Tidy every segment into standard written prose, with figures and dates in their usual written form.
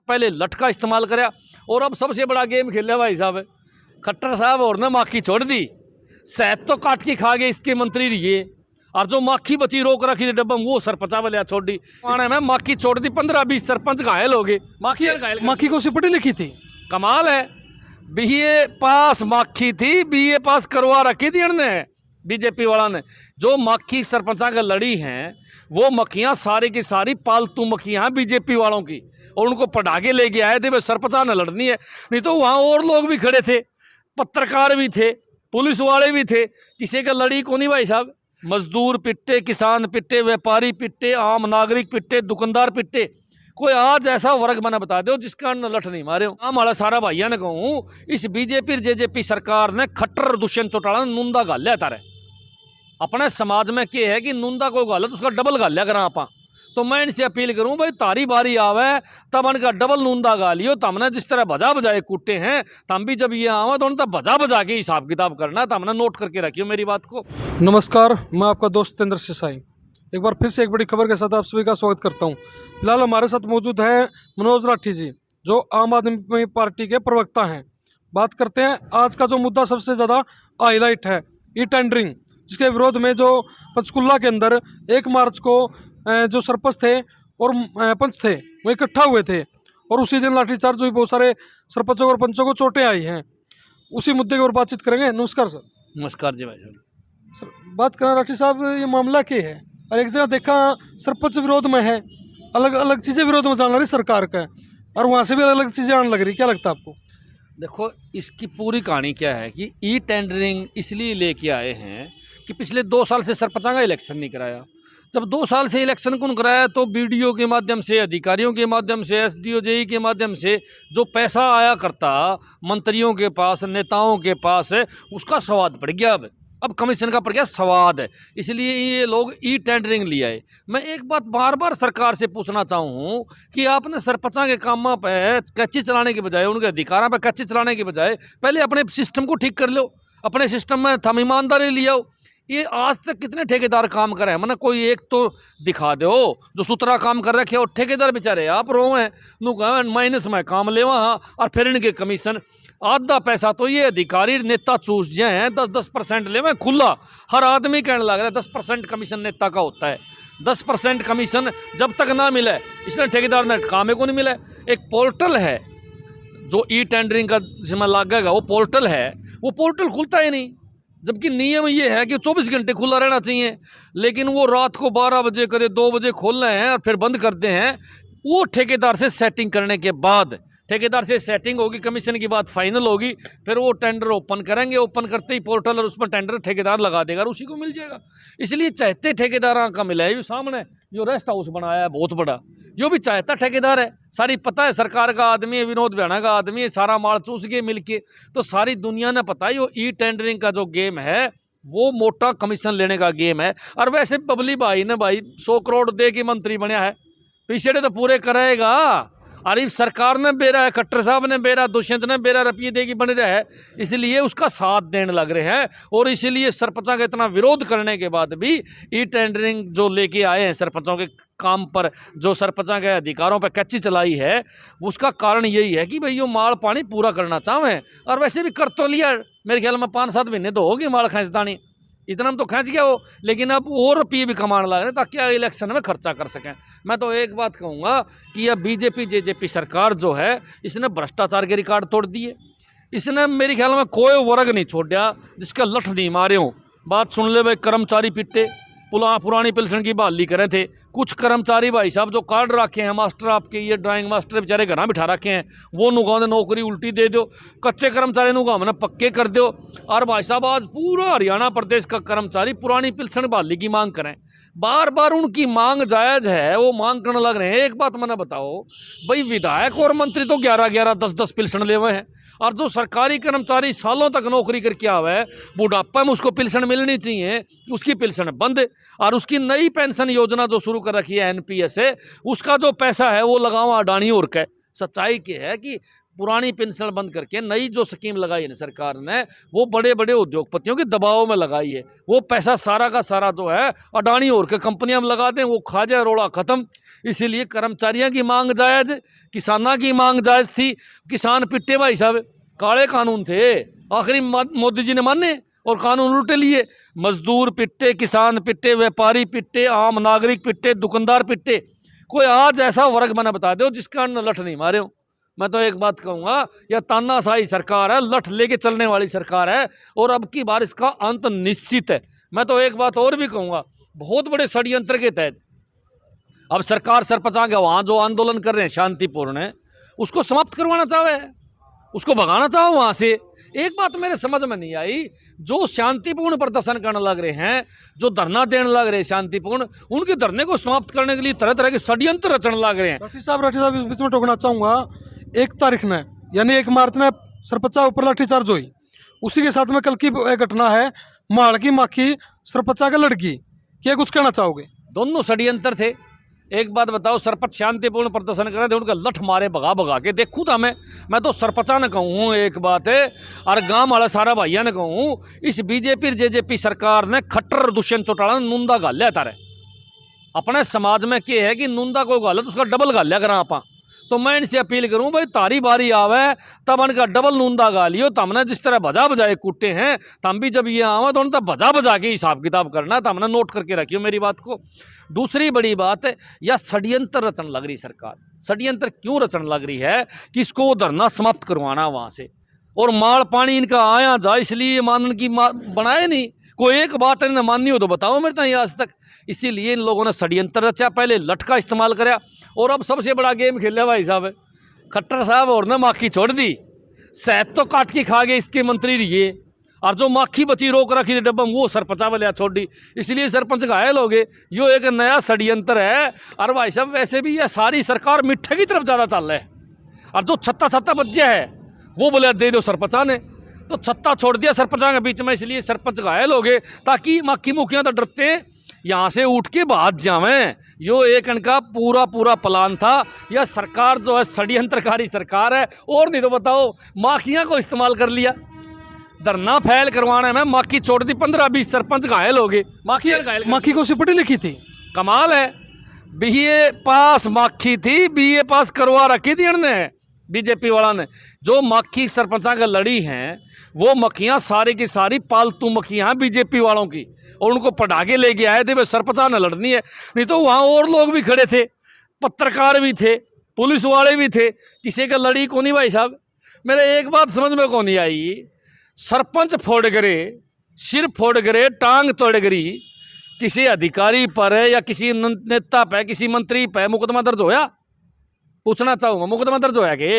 पहले लठ का इस्तेमाल कराया और अब सबसे बड़ा गेम खेला भाई साहब खट्टर साहब और ने माखी छोड़ दी। शहद तो काट के खा गए इसके मंत्री रहिए और जो माखी बची रोक रखी थी डब्बा वो सरपंचा वाले छोड़ दी। थाने में माखी छोड़ दी 15-20 सरपंच घायल हो गए। माखी को सी पढ़ी लिखी थी। कमाल है। बीए पास माखी थी, बीए पास करवा रखी थी इन्होंने बीजेपी वाला ने। जो मक्खी सरपंचा का लड़ी हैं वो मक्खियाँ सारी की सारी पालतू मक्खियाँ बीजेपी वालों की और उनको पढ़ा के लेके आए थे भाई सरपंचा ने लड़नी है। नहीं तो वहाँ और लोग भी खड़े थे, पत्रकार भी थे, पुलिस वाले भी थे, किसी का लड़ी को नहीं भाई साहब। मजदूर पिट्टे, किसान पिट्टे, व्यापारी पिट्टे, आम नागरिक पिट्टे, दुकानदार पिट्टे। कोई आज ऐसा वर्ग मैंने बता दो जिसका लठ नहीं मारे हो। आम वाला सारा भाइया ने कहूँ इस बीजेपी जेजेपी सरकार ने खट्टर दुष्यंत चौटाला ने नूंदा गालिया तारे अपने समाज में क्या है कि नूंदा कोई गाला तो उसका डबल गालिया करा आप। तो मैं इनसे अपील करूं भाई तारी बारी आवे तब उनका डबल नूंदा गालियो। तो हमने जिस तरह बजा बजाए कूटे हैं तो हम भी जब ये आवे तो उनका बजा बजा के हिसाब किताब करना। तो हमने नोट करके रखियो मेरी बात को। नमस्कार, मैं आपका दोस्त सतेंद्र सिसाई एक बार फिर से एक बड़ी खबर के साथ आप सभी का स्वागत करता हूं। फिलहाल हमारे साथ मौजूद है मनोज राठी जी जो आम आदमी पार्टी के प्रवक्ता हैं। बात करते हैं आज का जो मुद्दा सबसे ज़्यादा हाईलाइट है ई टेंडरिंग, जिसके विरोध में जो पंचकुला के अंदर 1 मार्च को जो सरपंच थे और पंच थे वो इकट्ठा हुए थे और उसी दिन लाठीचार्ज हुई, बहुत सारे सरपंचों और पंचों को चोटें आई हैं। उसी मुद्दे के ऊपर बातचीत करेंगे। नमस्कार सर। नमस्कार जी भाई साहब। सर बात करें राठी साहब, ये मामला क्या है? और एक जगह देखा सरपंच विरोध में है, अलग अलग चीज़ें विरोध में जान रही सरकार का और वहाँ से भी अलग अलग चीज़ें आने लग रही, क्या लगता है आपको? देखो इसकी पूरी कहानी क्या है कि ई टेंडरिंग इसलिए लेके आए हैं कि पिछले 2 साल से सरपंचा का इलेक्शन नहीं कराया। जब 2 साल से इलेक्शन कौन कराया तो बीडीओ के माध्यम से, अधिकारियों के माध्यम से, एसडीओ जेई के माध्यम से जो पैसा आया करता मंत्रियों के पास, नेताओं के पास, उसका स्वाद पड़ गया। अब कमीशन का पड़ गया स्वाद है, इसलिए ये लोग ई टेंडरिंग ले आए। मैं एक बात बार बार सरकार से पूछना चाहूँ कि आपने सरपंचा के काम पे कैची चलाने के बजाय, उनके अधिकारों पे कैची चलाने के बजाय पहले अपने सिस्टम को ठीक कर लो, अपने सिस्टम में थम ईमानदारी ले आओ। ये आज तक कितने ठेकेदार काम कर रहे हैं? मैंने कोई एक तो दिखा दो जो सुतरा काम कर रखे और ठेकेदार बेचारे आप रो हैं नु माइनस में काम ले वहाँ और फिर इनके कमीशन आधा पैसा तो ये अधिकारी नेता चूस जाए हैं 10% ले मैं खुला। हर आदमी कहने लग रहा है 10% कमीशन नेता का होता है। 10% कमीशन जब तक ना मिले इसलिए ठेकेदार ने काम को नहीं मिला। एक पोर्टल है जो ई टेंडरिंग का जिम्मा लागेगा, वो पोर्टल खुलता ही नहीं, जबकि नियम ये है कि 24 घंटे खुला रहना चाहिए। लेकिन वो रात को 12 बजे कदे 2 बजे खोल रहे हैं और फिर बंद करते हैं। वो ठेकेदार से सेटिंग करने के बाद, ठेकेदार से सेटिंग होगी, कमीशन की बात फाइनल होगी, फिर वो टेंडर ओपन करेंगे। ओपन करते ही पोर्टल और उसमें टेंडर ठेकेदार लगा देगा और उसी को मिल जाएगा। इसलिए चाहते ठेकेदार का मिला है। ये सामने जो रेस्ट हाउस बनाया है बहुत बड़ा, यो भी चाहता ठेकेदार है। सारी पता है सरकार का आदमी है, विनोद भैया का आदमी है, सारा माल चूस के मिल के। तो सारी दुनिया ने पता है यो ई टेंडरिंग का जो गेम है वो मोटा कमीशन लेने का गेम है। और वैसे बबली भाई ने भाई 100 करोड़ दे के मंत्री बनया है, पीछे तो पूरे करेगा। अरे सरकार ने बेरा है, खट्टर साहब ने बेरा, दुष्यंत ने बेरा रुपये देगी बन रहा है, इसलिए उसका साथ देने लग रहे हैं। और इसीलिए सरपंचा का इतना विरोध करने के बाद भी ई टेंडरिंग जो लेके आए हैं सरपंचों के काम पर, जो सरपंचा के अधिकारों पर कच्ची चलाई है, उसका कारण यही है कि भाई यो माल पानी पूरा करना चाहें। और वैसे भी कर तो लिया, मेरे ख्याल में 5-7 महीने तो होगी माल खींचदानी, इतना में तो खींच गया हो, लेकिन अब और रुपये भी कमाने लग रहे हैं ताकि इलेक्शन में खर्चा कर सकें। मैं तो एक बात कहूँगा कि यह बीजेपी जेजेपी सरकार जो है इसने भ्रष्टाचार के रिकॉर्ड तोड़ दिए। इसने मेरे ख्याल में कोई वर्ग नहीं छोड़ा जिसका लठ नहीं मारे हो। बात सुन ले भाई, कर्मचारी पिट्टे पुरानी पेंशन की बहाली करे थे। कुछ कर्मचारी भाई साहब जो कार्ड रखे हैं मास्टर, आपके ये ड्राइंग मास्टर बेचारे घर बिठा रखे हैं, वो नुगाने नौकरी उल्टी दे दो। कच्चे कर्मचारी नुगा हमने पक्के कर दो। और भाई साहब आज पूरा हरियाणा प्रदेश का कर्मचारी पुरानी पेंशन बहाली की मांग करें, बार बार उनकी मांग जायज़ है, वो मांग करने लग रहे हैं। एक बात मैंने बताओ भाई, विधायक और मंत्री तो 11-11, 10-10 पेंशन ले हुए हैं, और जो सरकारी कर्मचारी सालों तक नौकरी करके आवे है, बुढ़ापा में उसको पेंशन मिलनी चाहिए, उसकी पेंशन बंद। और उसकी नई पेंशन योजना जो शुरू कर रखी है एनपीएस से, उसका जो पैसा है वो लगाओ अडानी और के। सच्चाई क्या है कि पुरानी पेंशन बंद करके नई जो स्कीम लगाई है ना सरकार ने, वो बड़े बड़े उद्योगपतियों के दबाव में लगाई है। वो पैसा सारा का सारा जो है अडानी और के कंपनियां में लगा दें, वो खा जाए, रोड़ा खत्म। इसीलिए कर्मचारियों की मांग जायज़, किसानों की मांग जायज़ थी। किसान पिट्टे भाई साहब, काले कानून थे, आखिरी मोदी जी ने माने और कानून उल्टे लिए। मजदूर पिट्टे, किसान पिट्टे, व्यापारी पिट्टे, आम नागरिक पिट्टे, दुकानदार पिट्टे। कोई आज ऐसा वर्ग मैंने बता दो जिसका लठ नहीं मारे हो। मैं तो एक बात कहूँगा, यह तानाशाही सरकार है, लठ लेके चलने वाली सरकार है, और अब की बार इसका अंत निश्चित है। मैं तो एक बात और भी कहूँगा, बहुत बड़े षड्यंत्र के तहत अब सरकार सरपंचा के वहाँ जो आंदोलन कर रहे हैं शांतिपूर्ण है, उसको समाप्त करवाना चाहे, उसको भगाना चाहो वहाँ से। एक बात मेरे समझ में नहीं आई, जो शांतिपूर्ण प्रदर्शन करने लग रहे हैं, जो धरना देने लग रहे हैं शांतिपूर्ण, उनके धरने को समाप्त करने के लिए तरह तरह के षड्यंत्र रचने लग रहे हैं। राठी साहब इस बीच में टोकना चाहूँगा, 1 तारीख ने यानी 1 मार्च ने सरपंचा ऊपर लाठीचार्ज हुई, उसी के साथ में कल की एक घटना है माल की माखी सरपंचा का लड़की, क्या कुछ कहना चाहोगे? दोनों षड्यंत्र थे। एक बात बताओ, सरपंच शांतिपूर्ण प्रदर्शन कर रहे थे, उनका लठ मारे भगा भगा के देखूँ था मैं तो सरपंचा ने कहूँ एक बात है, और गांव वाला सारा भाइया ने कहूँ, इस बीजेपी जेजेपी सरकार ने खट्टर दुष्यंत चौटाला नूंदा गालिया तारे अपने समाज में। क्या है कि नूंदा को गाला तो उसका डबल गालिया करा आपा। तो मैं इनसे अपील करूं, भाई तारी बारी आवे तब उनका डबल नूंदा गालियो। तमने जिस तरह बजा बजाए कूटे हैं, तम भी जब ये आवा तो उन तब बजा बजा के हिसाब किताब करना। तमने नोट करके रखियो मेरी बात को। दूसरी बड़ी बात है, यह षड्यंत्र रचने लग रही सरकार। षड्यंत्र क्यों रचने लग रही है कि इसको धरना समाप्त करवाना वहाँ से, और माल पानी इनका आया जा, इसलिए मानन की बनाए नहीं। कोई एक बात इन्हें माननी हो तो बताओ मेरे तक आज तक। इसीलिए इन लोगों ने षड्यंत्र रचा, पहले लठ का इस्तेमाल कराया, और अब सबसे बड़ा गेम खेला भाई साहब खट्टर साहब, और ने माखी छोड़ दी। शहद तो काट के खा गए इसके मंत्री रहिए, और जो माखी बची रोक रखी थी डब्बा वो सरपंचा वाले छोड़ दी, इसलिए सरपंच घायल हो गए। यो एक नया षड्यंत्र है। और भाई साहब वैसे भी यह सारी सरकार मिठ्ठे की तरफ ज़्यादा चल रहा है, और जो छत्ता बच्चे है वो बोले दे दो सरपंचा ने, तो छत्ता छोड़ दिया सरपंचा के बीच में, इसलिए सरपंच घायल हो गए, ताकि माखी मुखियाँ तो डरते यहाँ से उठ के भाग जावें। यो एक इनका पूरा प्लान था। यह सरकार जो है षड्यंत्रकारी सरकार है। और नहीं तो बताओ, माखियाँ को इस्तेमाल कर लिया, धरना फैल करवाने में माखी छोड़ दी, 15-20 सरपंच घायल हो गए। माखी को पढ़ी लिखी थी, कमाल है। BA पास माखी थी, BA पास करवा रखी थी इन्होंने, बीजेपी वाला ने। जो मक्खी सरपंचा का लड़ी हैं, वो मक्खियाँ सारी की सारी पालतू मक्खियाँ हैं बीजेपी वालों की, और उनको पढ़ा के लेके आए थे भाई सरपंचा ने लड़नी है। नहीं तो वहाँ और लोग भी खड़े थे, पत्रकार भी थे, पुलिस वाले भी थे, किसी का लड़ी को नहीं भाई साहब। मेरे एक बात समझ में को नहीं आई, सरपंच फोड़ करे, सिर फोड़ करे, टांग तोड़ गरी, किसी अधिकारी पर या किसी नेता पे, किसी मंत्री पे मुकदमा दर्ज होया? पूछना चाहूँगा, मुकदमा दर्ज होया कि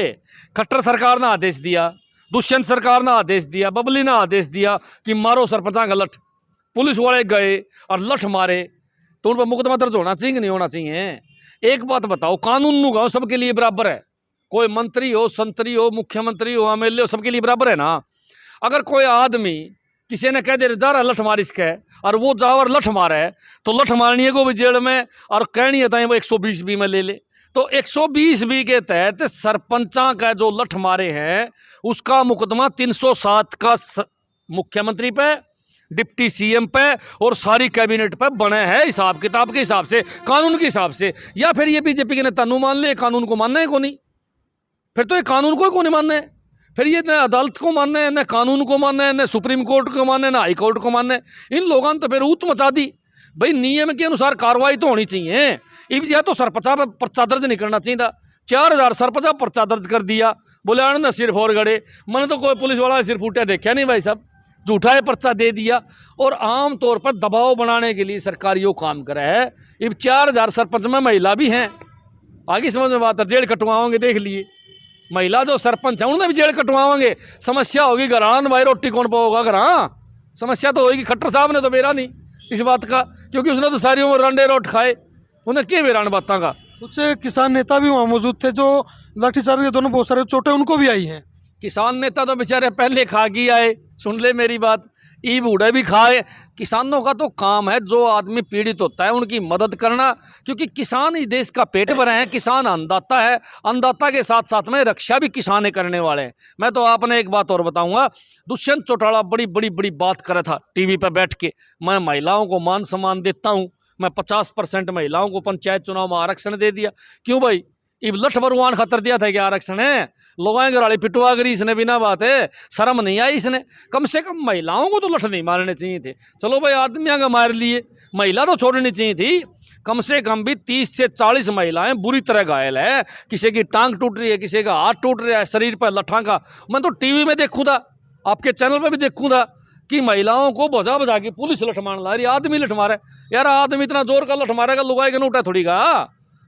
खट्टर सरकार ने आदेश दिया, दुष्यंत सरकार ने आदेश दिया, बबली ने आदेश दिया कि मारो सरपंचा का लठ, पुलिस वाले गए और लठ मारे, तो उन पर मुकदमा दर्ज होना चाहिए कि नहीं होना चाहिए? एक बात बताओ, कानून नु गाँव सबके लिए बराबर है, कोई मंत्री हो, संतरी हो, मुख्यमंत्री हो, MLA हो, सबके लिए बराबर है ना। अगर कोई आदमी किसी ने कह दे जा रहा लठ मार इसके, और वो जावर लठ मारे, तो लठ मारनी है को भी जेल में, और कहनी है वो 120B में ले ले। तो 120B के तहत सरपंचा का जो लठ मारे हैं उसका मुकदमा 307 का मुख्यमंत्री पे, डिप्टी CM पे और सारी कैबिनेट पे बने हैं, हिसाब किताब के हिसाब से, कानून के हिसाब से। या फिर ये बीजेपी के नेता मान ले कानून को मानना है को नहीं, फिर तो ये कानून को नहीं मानना है, फिर ये न अदालत को मानना है, न कानून को मानना है, न सुप्रीम कोर्ट को मानना है, न हाई कोर्ट को मानना है। इन लोगों ने तो फिर ऊत मचा दी। भाई नियम के अनुसार कार्रवाई तो होनी चाहिए। या तो सरपंचा पर पर्चा दर्ज नहीं करना चाहिए था, 4000 सरपंचा पर्चा दर्ज कर दिया, बोले आनंद सिर फोड़ गड़े। मैंने तो कोई पुलिस वाला सिर फूटा देखा नहीं भाई साहब, झूठा है पर्चा दे दिया। और आम तौर पर दबाव बनाने के लिए सरकार यो काम करे है। अब 4000 सरपंच में महिला भी हैं, आगे समझ में बात है, जेल कटवाओगे देख लिए, महिला जो सरपंच है उन्हें भी जेल कटवाओगे। समस्या होगी घरान भाई, रोटी कौन पाओगा घर? समस्या तो होगी। खट्टर साहब ने तो बेरा नहीं इस बात का, क्योंकि उसने तो सारी उम्र रंडे रोट खाए, उन्हें क्या बेरान बातों का। कुछ किसान नेता भी वहाँ मौजूद थे जो लाठीचार्ज के दोनों बहुत सारे चोटें उनको भी आई हैं, किसान नेता तो बेचारे पहले खा के आए, सुन ले मेरी बात, ई बूढ़े भी खाए। किसानों का तो काम है, जो आदमी पीड़ित होता है उनकी मदद करना, क्योंकि किसान ही देश का पेट भरे हैं। किसान अन्नदाता है, अन्नदाता के साथ साथ में रक्षा भी किसान ही करने वाले हैं। मैं तो आपने एक बात और बताऊंगा, दुष्यंत चौटाला बड़ी बड़ी बड़ी बात कर रहा था टीवी पर बैठ के, मैं महिलाओं को मान सम्मान देता हूँ, मैं 50% महिलाओं को पंचायत चुनाव में आरक्षण दे दिया। क्यों भाई, इब लठ भगवान खतर दिया था क्या आरक्षण है? लोगों के राली पिटवा करी इसने, बिना बात है, शर्म नहीं आई इसने। कम से कम महिलाओं को तो लठ नहीं मारने चाहिए थे। चलो भाई आदमियां का मार लिए, महिला तो छोड़नी चाहिए थी। कम से कम भी 30 से 40 महिलाएं बुरी तरह घायल है, किसी की टांग टूट रही है, किसी का हाथ टूट रहा है, शरीर पर लठा का। मैं तो टीवी में देखूँ था, आपके चैनल पर भी देखूँ था कि महिलाओं को बजा बजा के पुलिस लठ मार ला रही, आदमी लठ मारे। यार आदमी इतना जोर का लठ मारेगा, लुगाई का नोटा थोड़ी का।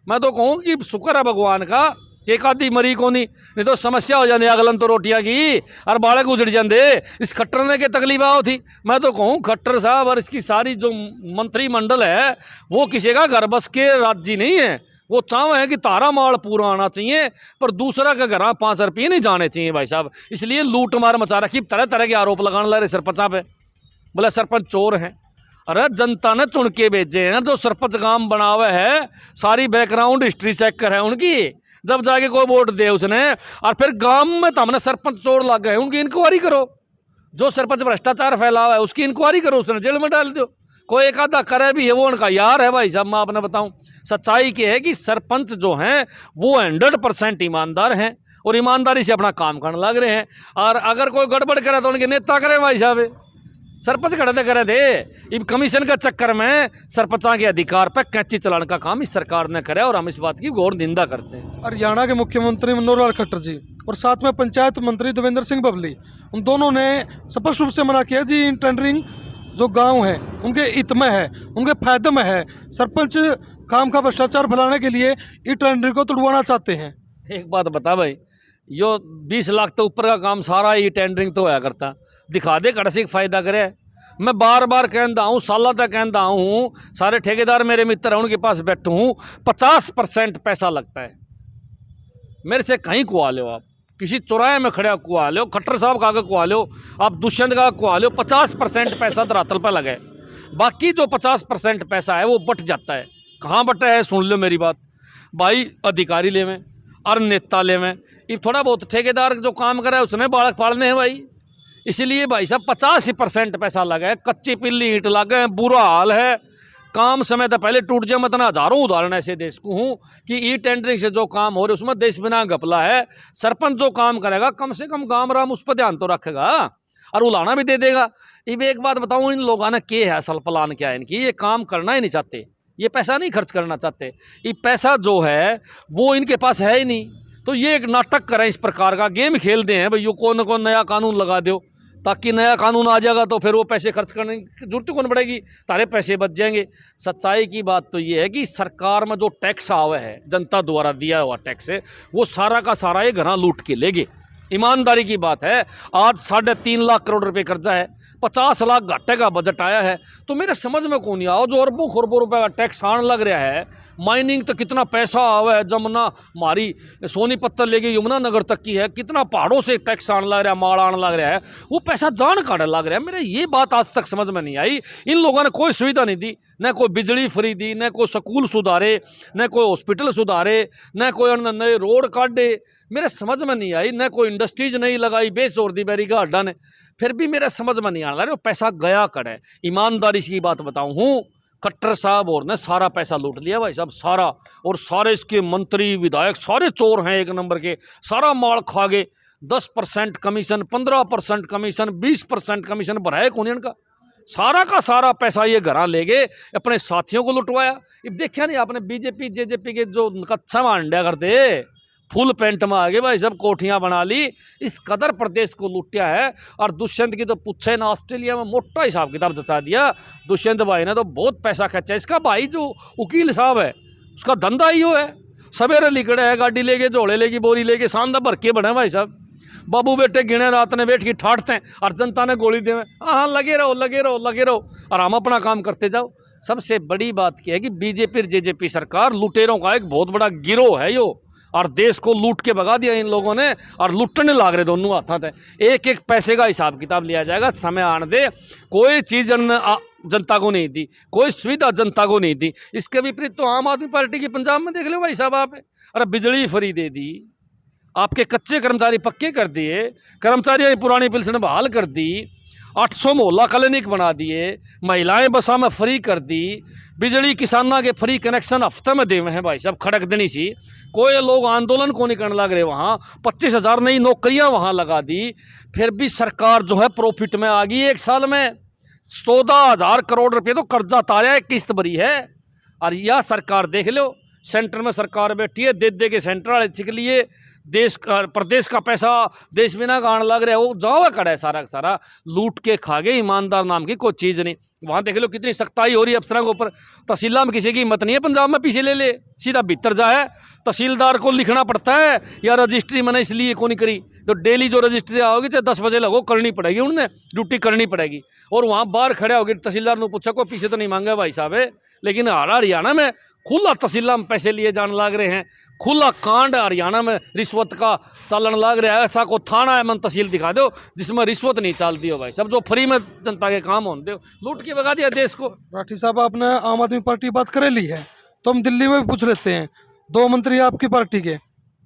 मैं तो कहूँ कि शुक्र है भगवान का एक आधी मरी को नहीं तो समस्या हो जाती अगलन तो रोटियां की और बालक उजड़ जाते। इस खट्टर ने के तकलीफ आओ थी। मैं तो कहूँ खट्टर साहब और इसकी सारी जो मंत्रिमंडल है वो किसी का घर बस के राज्य नहीं है। वो चाव है कि तारा माल पूरा आना चाहिए, पर दूसरा का घर 5 रुपये नहीं जाने चाहिए भाई साहब। इसलिए लूट मार मचा रखी, तरह तरह के आरोप लगाने लग रहे सरपंचा पे, बोले सरपंच चोर हैं। अरे जनता ने चुन के भेजे हैं, जो सरपंच काम बनावे है सारी बैकग्राउंड हिस्ट्री चेक कर है उनकी, जब जाके कोई वोट दे उसने। और फिर गांव में तो हमने सरपंच चोर लग गए, उनकी इंक्वायरी करो। जो सरपंच भ्रष्टाचार फैला हुआ है उसकी इंक्वायरी करो, उसने जेल में डाल दो। कोई एक आधा करे भी है वो उनका यार है भाई साहब। मैं आपने बताऊं, सच्चाई की है कि सरपंच जो हैं वो 100% ईमानदार हैं और ईमानदारी से अपना काम करने लग रहे हैं। और अगर कोई गड़बड़ करे तो उनके नेता करें भाई साहब, सरपंच खड़े करे थे। इब कमीशन का चक्कर में सरपंचा के अधिकार पर कैंची चलाने का काम इस सरकार ने करे और हम इस बात की घोर निंदा करते हैं। हरियाणा के मुख्यमंत्री मनोहर लाल खट्टर जी और साथ में पंचायत मंत्री देवेंद्र सिंह बबली, उन दोनों ने स्पष्ट रूप से मना किया जी इन टेंडरिंग जो गांव है उनके हित में है, उनके फायदे में है। सरपंच काम का भ्रष्टाचार फैलाने के लिए ई टेंडरिंग को तुड़वाना चाहते हैं। एक बात बता भाई, यो 20 लाख तो ऊपर का काम सारा ये टेंडरिंग तो होया करता, दिखा दे कड़ा से फायदा करे। मैं बार बार कहता हूँ, साल तक कहता हूँ, सारे ठेकेदार मेरे मित्र हैं उनके पास बैठू हूँ, 50% पैसा लगता है। मेरे से कहीं कुआ लो, आप किसी चौराहे में खड़े कुआ लो, खट्टर साहब का कुआ लो, आप दुष्यंत का कुआ लो, 50% पैसा धरातल पर लगे। बाकी जो 50% पैसा है वो बट जाता है। कहाँ बटा है सुन लो मेरी बात भाई, अधिकारी ले में और नेता ले में, ये थोड़ा बहुत ठेकेदार जो काम करे उसने बालक पालने हैं भाई। इसलिए भाई साहब 85% पैसा लगा है, कच्ची पिल्ली ईंट लगे हैं, बुरा हाल है। काम समय तो पहले टूट जाए। मतलब हजारों उदाहरण ऐसे देश को हूँ कि ई टेंडरिंग से जो काम हो रहे उसमें देश बिना घपला है। सरपंच जो काम करेगा कम से कम गांव राम उस पर ध्यान तो रखेगा और उलाना भी दे देगा। अब एक बात बताऊँ, इन लोगों ने क्या है असल प्लान क्या है इनकी, ये काम करना ही नहीं चाहते, ये पैसा नहीं खर्च करना चाहते। ये पैसा जो है वो इनके पास है ही नहीं, तो ये एक नाटक करें, इस प्रकार का गेम खेलते हैं भाई। यो कौन कौन नया कानून लगा दो ताकि नया कानून आ जाएगा तो फिर वो पैसे खर्च करने की जरूरत कौन पड़ेगी, तारे पैसे बच जाएंगे। सच्चाई की बात तो ये है कि सरकार में जो टैक्स आवा है, जनता द्वारा दिया हुआ टैक्स है, वो सारा का सारा ये घरा लूट के लेगे। ईमानदारी की बात है, आज 3.5 लाख करोड़ रुपए कर्जा है, 50 लाख घाटे का बजट आया है। तो मेरे समझ में कौन नहीं आओ, जो अरबों खरबों रुपए का टैक्स आने लग रहा है, माइनिंग तो कितना पैसा आवा है, जमुना हमारी सोनीपत्तर लेके यमुना नगर तक की है, कितना पहाड़ों से टैक्स आने लग रहा है, माल आने लग रहा है, वो पैसा जान काटने लग रहा है। मेरे ये बात आज तक समझ में नहीं आई। इन लोगों ने कोई सुविधा नहीं दी, न कोई बिजली फ्री दी, न कोई स्कूल सुधारे, न कोई हॉस्पिटल सुधारे, न कोई नए रोड काटे। मेरे समझ में नहीं आई, न कोई इंडस्ट्रीज नहीं लगाई बेजोर दी बैरी का अड्डा ने। फिर भी मेरे समझ में नहीं आ रहा, पैसा गया करे। ईमानदारी की बात बताऊं हूँ, खट्टर साहब और ने सारा पैसा लूट लिया भाई साहब, सारा। और सारे इसके मंत्री विधायक सारे चोर हैं एक नंबर के, सारा माल खा गए। 10% कमीशन, 15% कमीशन, 20% कमीशन भरा है कौन इनका। सारा का सारा पैसा ये घरा ले गए, अपने साथियों को लुटवाया। अब देखा नहीं आपने बीजेपी जेजेपी के जो कच्चा मांडा करते, फुल पेंट में आ गए भाई सब, कोठियां बना ली, इस कदर प्रदेश को लूटिया है। और दुष्यंत की तो पूछे ना, ऑस्ट्रेलिया में मोटा हिसाब किताब जचा दिया दुष्यंत भाई ने, तो बहुत पैसा खर्चा। इसका भाई जो वकील साहब है उसका धंधा ही है, सवेरे लिखड़े है, गाड़ी लेके, झोले लेके, बोरी लेके, सांदा भर के बने भाई साहब। बाबू बेटे गिने रात ने बैठ के ठाटते हैं और जनता ने गोली देवे, हाँ लगे रहो लगे रहो लगे रहो, और हम अपना काम करते जाओ। सबसे बड़ी बात क्या है कि बीजेपी और जेजेपी सरकार लुटेरों का एक बहुत बड़ा गिरोह है यो, और देश को लूट के भगा दिया इन लोगों ने, और लूटने लाग रहे दोनों हाथों से। एक एक पैसे का हिसाब किताब लिया जाएगा, समय आने दे। कोई चीज़ जनता को नहीं दी, कोई सुविधा जनता को नहीं दी। इसके विपरीत तो आम आदमी पार्टी की पंजाब में देख लो भाई साहब आप, अरे बिजली फ्री दे दी, आपके कच्चे कर्मचारी पक्के कर दिए, कर्मचारियों की पुरानी पेंशन बहाल कर दी, 800 मोहल्ला क्लिनिक बना दिए, महिलाएं बसा में फ्री कर दी, बिजली किसाना के फ्री कनेक्शन हफ्ते में देवे हैं भाई साहब, खड़क देनी सी। कोई लोग आंदोलन को नहीं करने लग रहे, वहाँ 25,000 नई नौकरियां वहाँ लगा दी। फिर भी सरकार जो है प्रॉफिट में आ गई। एक साल में 14,000 करोड़ रुपये तो कर्जा तारा है, किस्त भरी है। और यह सरकार देख लो, सेंटर में सरकार बैठी है, दे के सेंटर वाले छिक लिए, देश का प्रदेश का पैसा देश में ना गाने लग रहा है, वो जावा खड़ा है सारा का सारा, लूट के खा गए। ईमानदार नाम की कोई चीज़ नहीं। वहाँ देख लो कितनी सख्ताई हो रही है अफसरों के ऊपर। तहसील में किसी की हिम्मत नहीं है पंजाब में पीछे ले सीधा भीतर जाए। तहसीलदार को लिखना पड़ता है या रजिस्ट्री मैंने इसलिए को नहीं करी, तो डेली जो रजिस्ट्री आओगी चाहे 10 बजे लगो करनी पड़ेगी, उन्हें ड्यूटी करनी पड़ेगी। और वहाँ बाहर खड़े होगी, तहसीलदार ने पूछा कोई पीछे तो नहीं मांगा भाई साहब है, लेकिन हरियाणा में खुला तहसील में पैसे लिए जाने लग रहे हैं, खुला कांड हरियाणा में रिश्वत का चलन लग रहा है। ऐसा को थाना है मन तहसील दिखा दो जिसमें रिश्वत नहीं चलती हो भाई सब, जो फ्री में जनता के काम होने दो, लूट के भगा दिया देश को। राठी साहब, आपने आम आदमी पार्टी बात करे ली है, तो हम दिल्ली में भी पूछ लेते हैं। 2 मंत्री आपकी पार्टी के,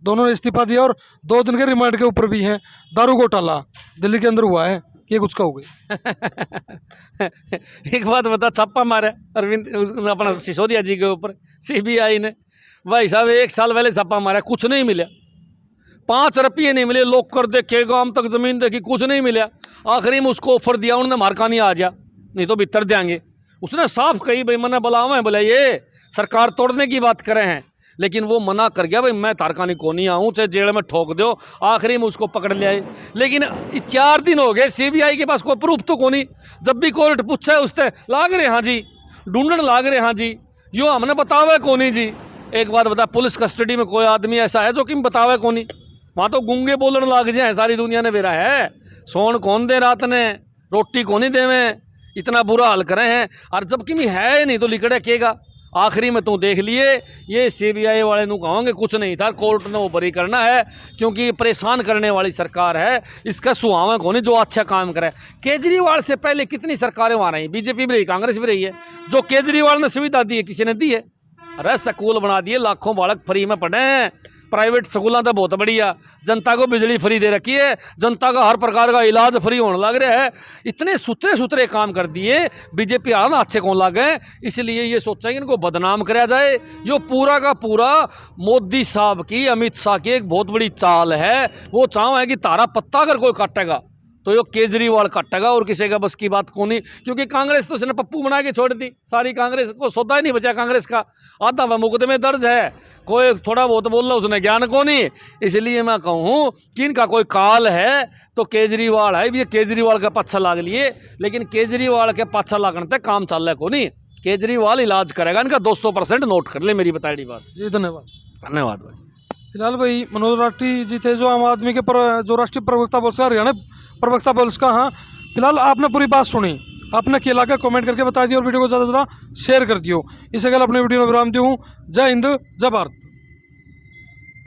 दोनों ने इस्तीफा दिया और 2 दिन के रिमांड के ऊपर भी हैं। दारू घोटाला दिल्ली के अंदर हुआ है, ये कुछ कहोगे? एक बात बता, छापा मारा अरविंद अपना सिसोदिया जी के ऊपर CBI ने, भाई साहब 1 साल पहले छापा मारा, कुछ नहीं मिला, 5 रुपये नहीं मिले। लोग कर देखे, गांव तक जमीन देखी, कुछ नहीं मिला। आखिरी में उसको ऑफर दिया उन्होंने, मारका नहीं आ जा, नहीं तो भीतर देंगे। उसने साफ कही भाई मैंने बुलावा है, बोला ये सरकार तोड़ने की बात करे हैं, लेकिन वो मना कर गया भाई मैं तारकानी को नहीं आऊँ, चाहे जेल में ठोक दो। आखिरी में उसको पकड़ लिया। लेकिन 4 दिन हो गए, CBI के पास कोई प्रूफ तो को नहीं। जब भी कोर्ट पूछा है उससे लाग रहे हाँ जी, ढूंढने लाग रहे हाँ जी, यो हमने बतावा को नहीं जी। एक बात बता, पुलिस कस्टडी में कोई आदमी ऐसा है जो कि बतावे को नहीं? वहाँ तो गूंगे बोलने लाग जाए, सारी दुनिया ने बेरा है। सोन कौन दे रात ने, रोटी को नहीं देवे, इतना बुरा हाल करे हैं। और जबकि मैं है नहीं तो लिकड़े केगा। आखिरी में तो देख लिए, ये CBI वाले नू कहोगे कुछ नहीं था, कोर्ट ने वो बरी करना है, क्योंकि परेशान करने वाली सरकार है। इसका सुहावा को नहीं जो अच्छा काम करे। केजरीवाल से पहले कितनी सरकारें वहाँ रही, BJP भी रही, कांग्रेस भी रही है। जो केजरीवाल ने सुविधा दी है किसी ने दी है? अरे स्कूल बना दिए, लाखों बालक फ्री में पढ़े हैं। प्राइवेट स्कूलों तो बहुत बढ़िया, जनता को बिजली फ्री दे रखी है, जनता का हर प्रकार का इलाज फ्री होने लग रहा है। इतने सुथरे काम कर दिए। BJP आना अच्छे कौन लगे, इसलिए ये सोचा कि इनको बदनाम कराया जाए। यो पूरा का पूरा मोदी साहब की, अमित शाह की एक बहुत बड़ी चाल है। वो चाह है कि तारा पत्ता अगर कोई काटेगा तो यो केजरीवाल काटेगा, और किसी का बस की बात को नहीं। क्योंकि कांग्रेस तो उसने पप्पू बना के छोड़ दी, सारी कांग्रेस को सौदा ही नहीं बचा कांग्रेस का। आधा वह मुकदमे दर्ज है, कोई थोड़ा बहुत बोल रहा उसने ज्ञान को नहीं। इसलिए मैं कहूँ कि इनका कोई काल है तो केजरीवाल है। ये केजरीवाल का पाछा लाग लिए, लेकिन केजरीवाल के पाछा लागने तक काम चल रहा को नहीं। केजरीवाल इलाज करेगा इनका, 200% नोट कर ले मेरी बताई बात जी। धन्यवाद भाई। फिलहाल भाई मनोज राठी जी थे जो आम आदमी के जो राष्ट्रीय प्रवक्ता बोल सका, हरियाणा प्रवक्ता बोल सका। हाँ, फिलहाल आपने पूरी बात सुनी, आपने क्या लगा कमेंट करके बता दिया, और वीडियो को ज़्यादा से ज़्यादा शेयर कर दियो। इससे कल अपने वीडियो में विराम दूँ। जय हिंद, जय भारत।